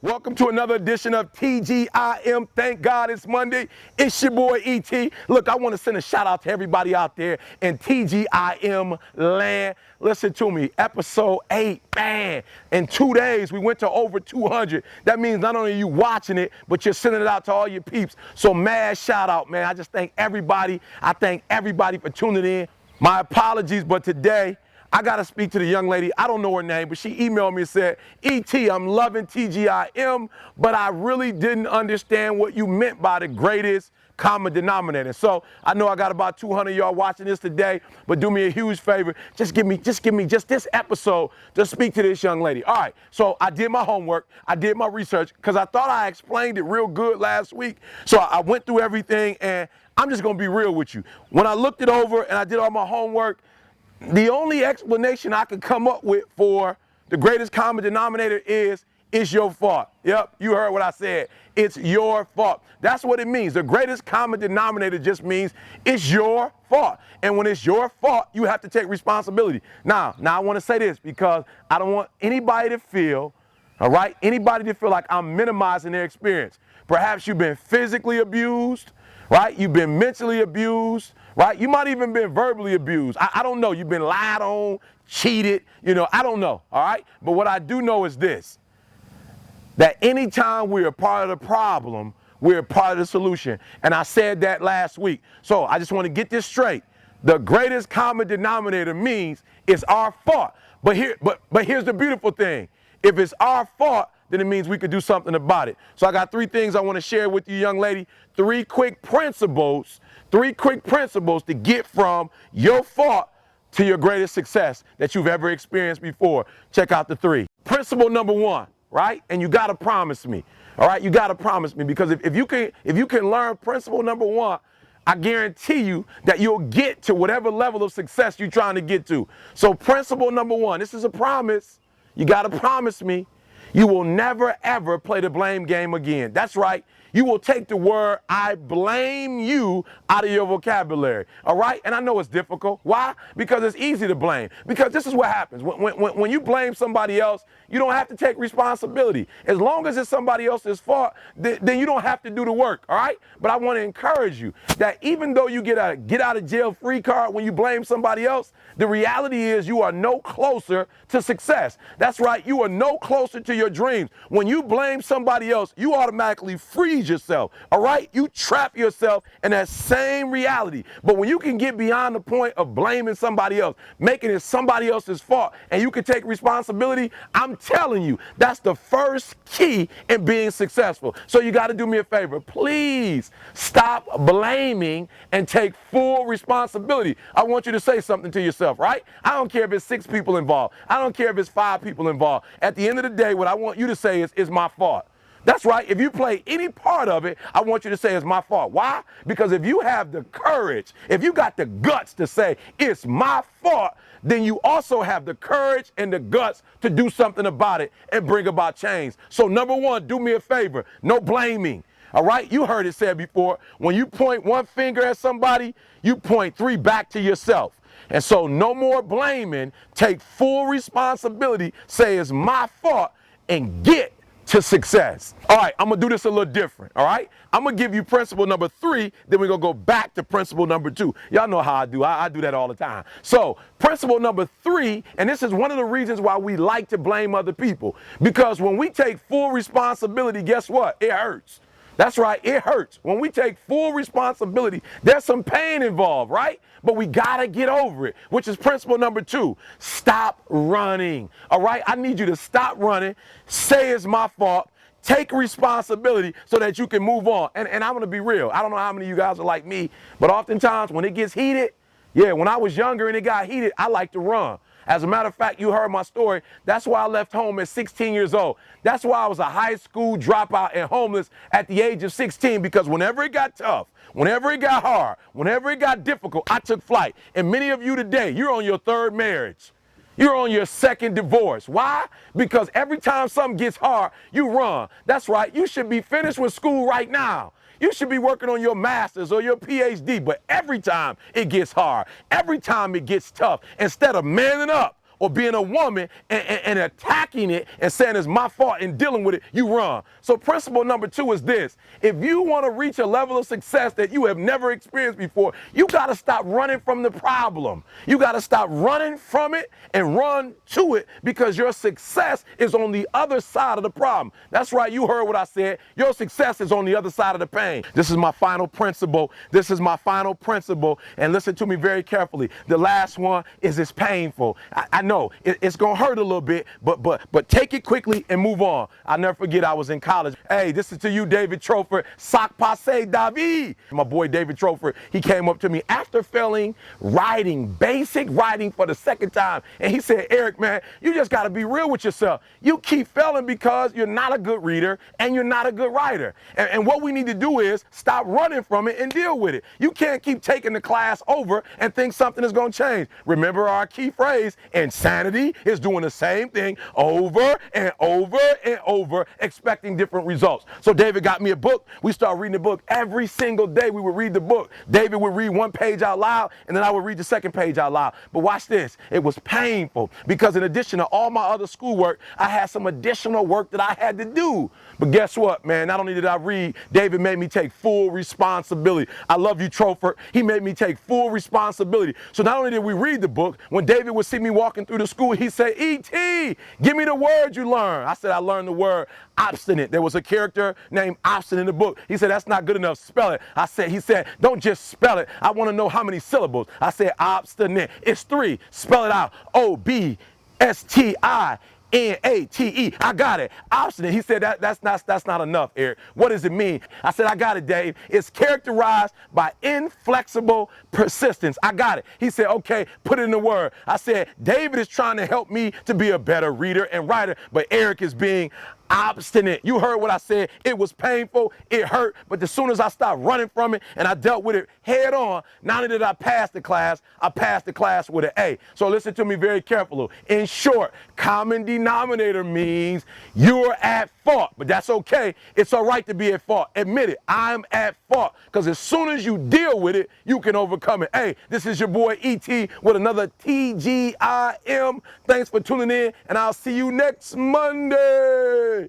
Welcome to another edition of TGIM. Thank God it's Monday. It's your boy ET. Look, I want to send a shout out to everybody out there in TGIM land. Listen to me, episode 8, man. In 2 days, we went to over 200. That means not only are you watching it, but you're sending it out to all your peeps. So mad shout out, man. I just thank everybody. I thank everybody for tuning in. My apologies, but today, I got to speak to the young lady. I don't know her name, but she emailed me and said, ET, I'm loving TGIM, but I really didn't understand what you meant by the greatest common denominator. So I know I got about 200 of y'all watching this today, but do me a huge favor. Just give me just this episode to speak to this young lady. All right, so I did my homework. I did my research because I thought I explained it real good last week. So I went through everything, and I'm just going to be real with you. When I looked it over and I did all my homework, the only explanation I could come up with for the greatest common denominator is, it's your fault. Yep, you heard what I said. It's your fault. That's what it means. The greatest common denominator just means it's your fault. And when it's your fault, you have to take responsibility. Now I want to say this because I don't want anybody to feel, all right, anybody to feel like I'm minimizing their experience. Perhaps you've been physically abused, right? You've been mentally abused, right? You might even been verbally abused. I don't know. You've been lied on, cheated, I don't know, all right? But what I do know is this, that anytime we're a part of the problem, we're a part of the solution. And I said that last week. So I just want to get this straight. The greatest common denominator means it's our fault. But here's the beautiful thing. If it's our fault, then it means we could do something about it. So I got 3 things I want to share with you, young lady. 3 quick principles to get from your fault to your greatest success that you've ever experienced before. Check out the 3. Principle number 1, right? And you got to promise me, all right? You got to promise me, because if you can learn principle number 1, I guarantee you that you'll get to whatever level of success you're trying to get to. So principle number 1, this is a promise. You got to promise me. You will never, ever play the blame game again. That's right. You will take the word "I blame you" out of your vocabulary, all right? And I know it's difficult. Why? Because it's easy to blame. Because this is what happens. When you blame somebody else, you don't have to take responsibility. As long as it's somebody else's fault, then you don't have to do the work, all right? But I want to encourage you that even though you get a get out of jail free card when you blame somebody else, the reality is you are no closer to success. That's right. You are no closer to your dreams. When you blame somebody else, you automatically freeze yourself, all right? You trap yourself in that same reality. But when you can get beyond the point of blaming somebody else, making it somebody else's fault, and you can take responsibility, I'm telling you, that's the first key in being successful. So you got to do me a favor. Please stop blaming and take full responsibility. I want you to say something to yourself, right? I don't care if it's 6 people involved. I don't care if it's 5 people involved. At the end of the day, what I want you to say is, it's my fault. That's right. If you play any part of it, I want you to say it's my fault. Why? Because if you have the courage, if you got the guts to say it's my fault, then you also have the courage and the guts to do something about it and bring about change. So number 1, do me a favor. No blaming. All right? You heard it said before. When you point 1 finger at somebody, you point 3 back to yourself. And so no more blaming. Take full responsibility. Say it's my fault and get to success. All right, I'm gonna do this a little different, all right? I'm gonna give you principle number 3, then we're gonna go back to principle number 2. Y'all know how I do. I do that all the time. So principle number 3, and this is one of the reasons why we like to blame other people, because when we take full responsibility, guess what? It hurts. That's right, it hurts. When we take full responsibility, there's some pain involved, right? But we gotta get over it, which is principle number 2. Stop running, all right? I need you to stop running, say it's my fault, take responsibility so that you can move on. And I'm gonna be real. I don't know how many of you guys are like me, but oftentimes when it gets heated, when I was younger and it got heated, I like to run. As a matter of fact, you heard my story. That's why I left home at 16 years old. That's why I was a high school dropout and homeless at the age of 16, because whenever it got tough, whenever it got hard, whenever it got difficult, I took flight. And many of you today, you're on your 3rd marriage. You're on your 2nd divorce. Why? Because every time something gets hard, you run. That's right. You should be finished with school right now. You should be working on your master's or your PhD, but every time it gets hard, every time it gets tough, instead of manning up, or being a woman and attacking it and saying it's my fault and dealing with it, you run. So principle number 2 is this. If you want to reach a level of success that you have never experienced before, you got to stop running from the problem. You got to stop running from it and run to it, because your success is on the other side of the problem. That's right. You heard what I said. Your success is on the other side of the pain. This is my final principle. This is my final principle. And listen to me very carefully. The last one is it's painful. I know it's going to hurt a little bit, but take it quickly and move on. I'll never forget, I was in college. Hey, this is to you, David Trofer. Sac passe, David. My boy, David Trofer, he came up to me after failing writing, basic writing for the second time. And he said, Eric, man, you just got to be real with yourself. You keep failing because you're not a good reader and you're not a good writer. And what we need to do is stop running from it and deal with it. You can't keep taking the class over and think something is going to change. Remember our key phrase, insanity is doing the same thing over and over and over, expecting different results. So David got me a book. We started reading the book every single day. We would read the book. David would read one page out loud, and then I would read the second page out loud. But watch this. It was painful because in addition to all my other schoolwork, I had some additional work that I had to do. But guess what, man? Not only did I read, David made me take full responsibility. I love you, Trofer. He made me take full responsibility. So not only did we read the book, when David would see me walking through the school, he'd say, E.T., give me the word you learned. I said, I learned the word obstinate. There was a character named Obstinate in the book. He said, that's not good enough. Spell it. He said, don't just spell it. I want to know how many syllables. I said, obstinate. It's 3. Spell it out. Obstinate. N-A-T-E. I got it. Obstinate. He said that's not enough, Eric. What does it mean? I said, I got it, Dave. It's characterized by inflexible persistence. I got it. He said, okay, put it in the word. I said, David is trying to help me to be a better reader and writer, but Eric is being obstinate. You heard what I said. It was painful. It hurt. But as soon as I stopped running from it and I dealt with it head on, not only did I pass the class, I passed the class with an A. So listen to me very carefully. In short, common denominator means you're at fault, but that's okay. It's all right to be at fault. Admit it. I'm at fault, because as soon as you deal with it, you can overcome it. Hey, this is your boy E.T. with another TGIM. Thanks for tuning in, and I'll see you next Monday.